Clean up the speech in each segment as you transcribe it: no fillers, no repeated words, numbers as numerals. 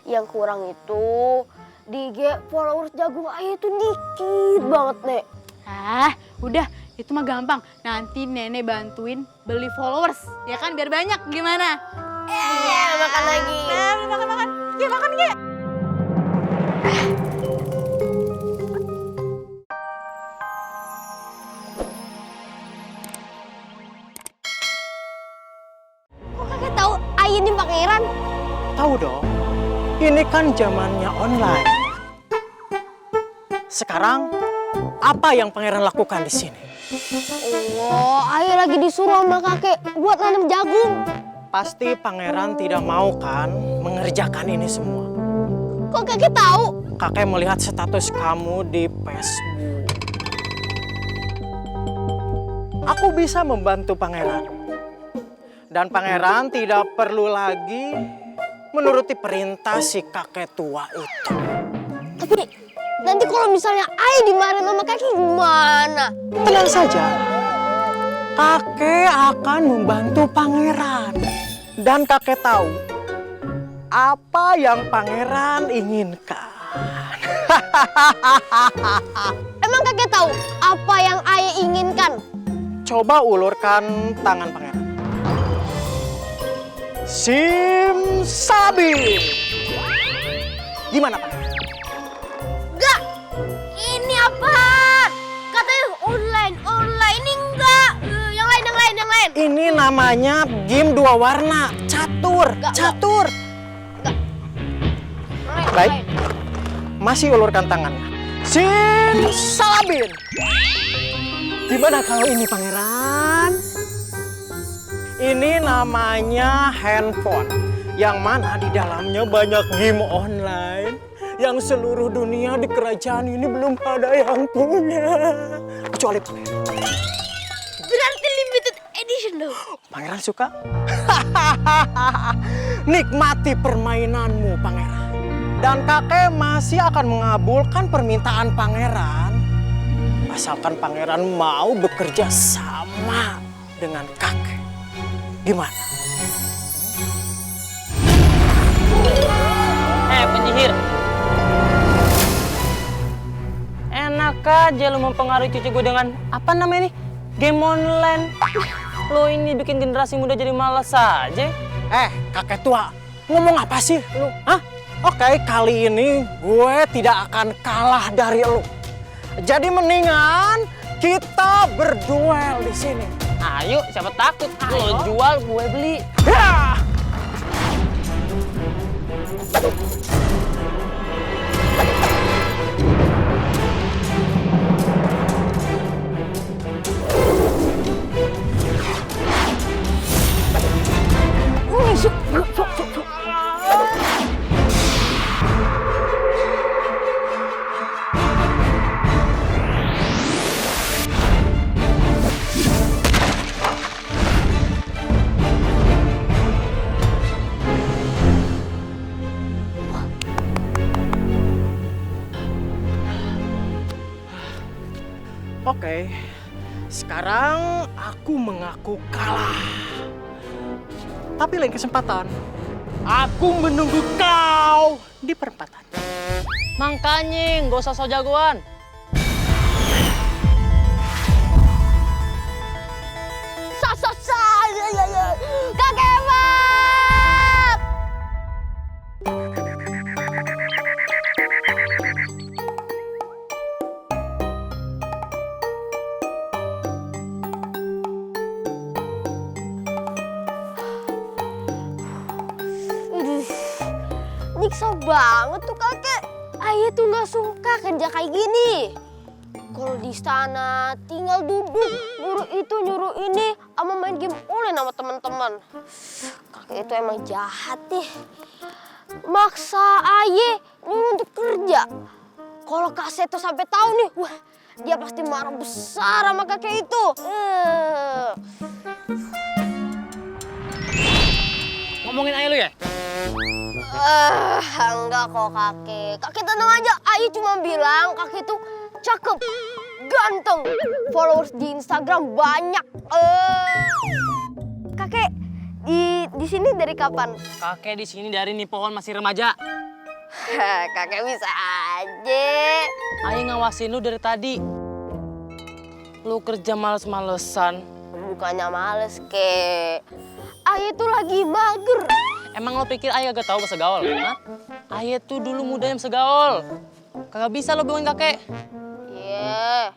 Yang kurang itu di IG followers jagung ayah itu dikit banget, Nek. Ah, udah, itu mah gampang. Nanti nenek bantuin beli followers, ya kan? Biar banyak, gimana? Makan lagi. Makan. Ya, makan, Ge. Kok kakek tahu ayah ini pangeran? Tahu dong, ini kan zamannya online. Sekarang, apa yang pangeran lakukan di sini? Oh, ayah lagi disuruh sama kakek buat nanam jagung. Pasti pangeran tidak mau kan mengerjakan ini semua. Kok kakek tahu? Kakek melihat status kamu di Facebook. Aku bisa membantu pangeran. Dan pangeran tidak perlu lagi menuruti perintah si kakek tua itu. Tapi nanti kalau misalnya ayah dimarahin sama kakek gimana? Tenang saja. Kakek akan membantu pangeran. Dan kakek tahu apa yang pangeran inginkan. Emang kakek tahu apa yang ayah inginkan? Coba ulurkan tangan pangeran. Simsalabim. Gimana pangeran? Enggak, ini apaan? Katanya online. Ini enggak. Yang lain. Ini namanya game dua warna, catur. Baik, masih ulurkan tangannya. Simsalabim. Gimana kalau ini pangeran? Ini namanya handphone, yang mana di dalamnya banyak game online, yang seluruh dunia di kerajaan ini belum ada yang punya. Kecuali pangeran. Berarti limited edition dong. Pangeran suka? Nikmati permainanmu, pangeran. Dan kakek masih akan mengabulkan permintaan pangeran, asalkan pangeran mau bekerja sama dengan kakek. Gimana? Penyihir. Enak aja lu mempengaruhi cucu gue dengan apa namanya nih? Game online. Lo ini bikin generasi muda jadi malas saja. Kakek tua, ngomong apa sih lu? Hah? Oke, kali ini gue tidak akan kalah dari lu. Jadi mendingan kita berduel di sini. Ayo, siapa takut? Lo jual, gue beli. Ya! Oke, sekarang aku mengaku kalah. Tapi lain kesempatan, aku menunggu kau di perempatan. Makanya, gak usah so jagoan. Kakek hebat! Nyiksa banget tuh kakek. Ayah tuh nggak suka kerja kayak gini. Kalau di istana tinggal duduk, nyuruh itu nyuruh ini, sama main game online sama teman-teman. Kakek itu emang jahat deh. Maksa ayah nyuruh untuk kerja. Kalau Kak Seto sampai tahu nih, wah dia pasti marah besar sama kakek itu. Ngomongin ayah lu ya? Enggak kok kakek. Kakek tenang aja. Ayah cuma bilang kakek itu cakep, ganteng, followers di Instagram banyak. Kakek di sini dari kapan? Kakek di sini dari nih pohon masih remaja. Kakek bisa aja. Ayo ngawasin lu dari tadi. Lu kerja males-malesan. Bukannya males, kek. Ayah tuh lagi mager. Emang lo pikir ayah gak tahu bahasa gaul? Hah? Ayah tuh dulu muda yang segaul. Kagak bisa lo bohongin kakek. Iya.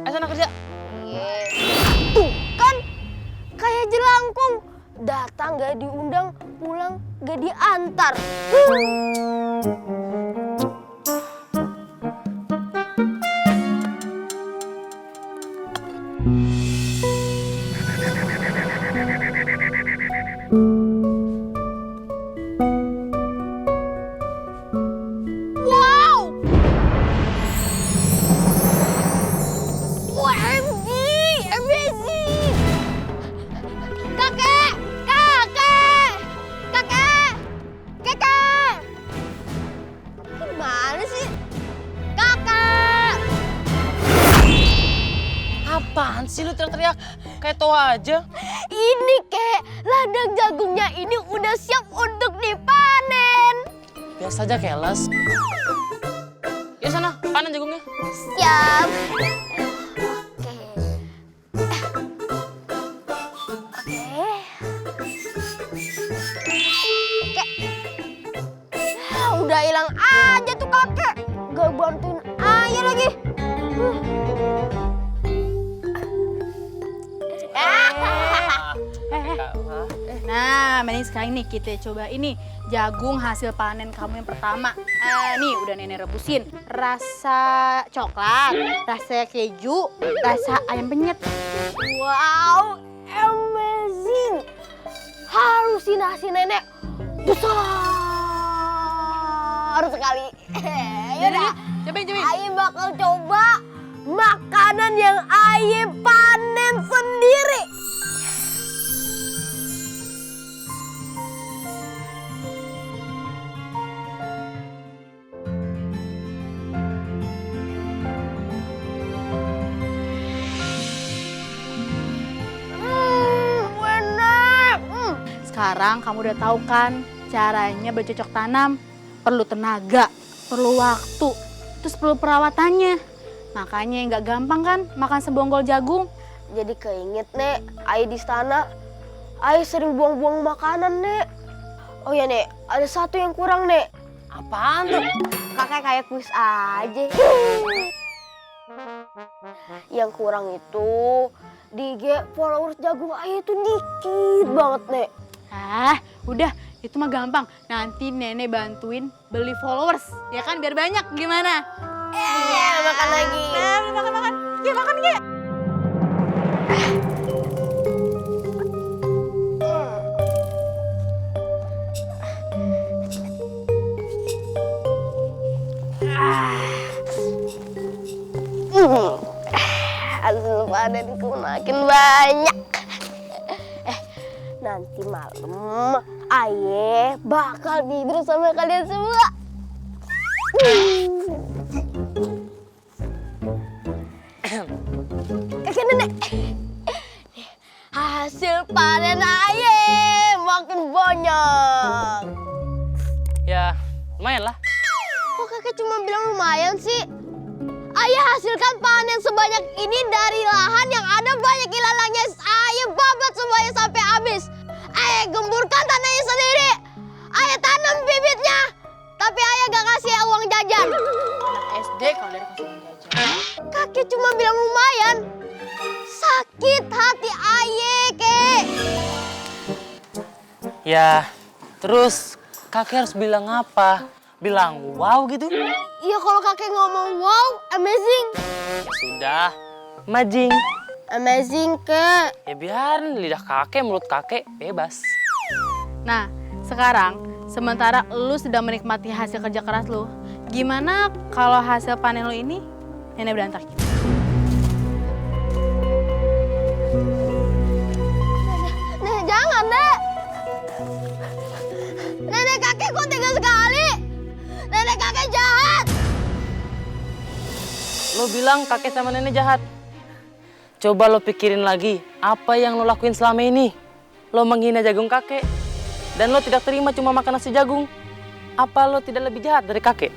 Ayo sana kerja. Iya. Tuh kan, kayak jelangkung. Datang gak diundang, pulang gak diantar. Wow! OMG! Amazing! Kakek! Kakek! Kakek! Kakek! Gimana sih? Kakek! Apaan sih lu teriak-teriak? Kayak toa aja. Ini kek, ladang jagungnya ini udah siap untuk dipanen. Biasa aja keles. Ya sana, panen jagungnya. Siap. Oke. Oke. Udah hilang aja tuh kakek. Gak bantuin ayah lagi. Nah, mending sekarang nih kita coba ini jagung hasil panen kamu yang pertama. Nih udah nenek rebusin. Rasa coklat, rasa keju, rasa ayam penyet. Wow, amazing. Halusinasi nenek besar sekali. Yaudah, Cobain. Aye bakal coba makanan yang Aye panen sendiri. Enak. Sekarang kamu udah tahu kan caranya bercocok tanam. Perlu tenaga, perlu waktu, terus perlu perawatannya. Makanya nggak gampang kan makan sebonggol jagung. Jadi keinget, Nek, Aye di istana, Aye sering buang-buang makanan, Nek. Oh ya, Nek, ada satu yang kurang, Nek. Apaan tuh? Kakek kayak kuis aja. Yang kurang itu di IG followers jagung Aye itu dikit banget, Nek. Udah, itu mah gampang. Nanti nenek bantuin beli followers, ya kan biar banyak. Gimana? Makan lagi. Makan. Ya makan ya. Hasil panenku makin banyak. Nanti malam Aye bakal tidur sama kalian semua. Kakek nenek. Hasil panen Aye makin banyak. Ya, lumayan lah. Kok kakek cuma bilang lumayan sih? Ayah hasilkan panen sebanyak ini dari lahan yang ada banyak ilalangnya. Ayah babat semuanya sampai habis. Ayah gemburkan tanahnya sendiri. Ayah tanam bibitnya. Tapi ayah gak kasih uang jajan. Anak SD kalau dari kasih uang jajan. Kakek cuma bilang lumayan. Sakit hati ayah, kek. Ya, terus kakek harus bilang apa? Bilang wow gitu? Iya kalau kakek ngomong wow, amazing. Ya sudah, majing. Amazing, kek. Ya biarin lidah kakek, mulut kakek bebas. Nah, sekarang sementara lu sedang menikmati hasil kerja keras lu, gimana kalau hasil panen lu ini nenek berantakin? Nenek jangan, Nek. Nenek kakek kok tega sekali. Nenek kakek jahat. Lo bilang kakek sama nenek jahat. Coba lo pikirin lagi, apa yang lo lakuin selama ini? lo menghina jagung kakek, dan lo tidak terima cuma makan nasi jagung, apa lo tidak lebih jahat dari kakek?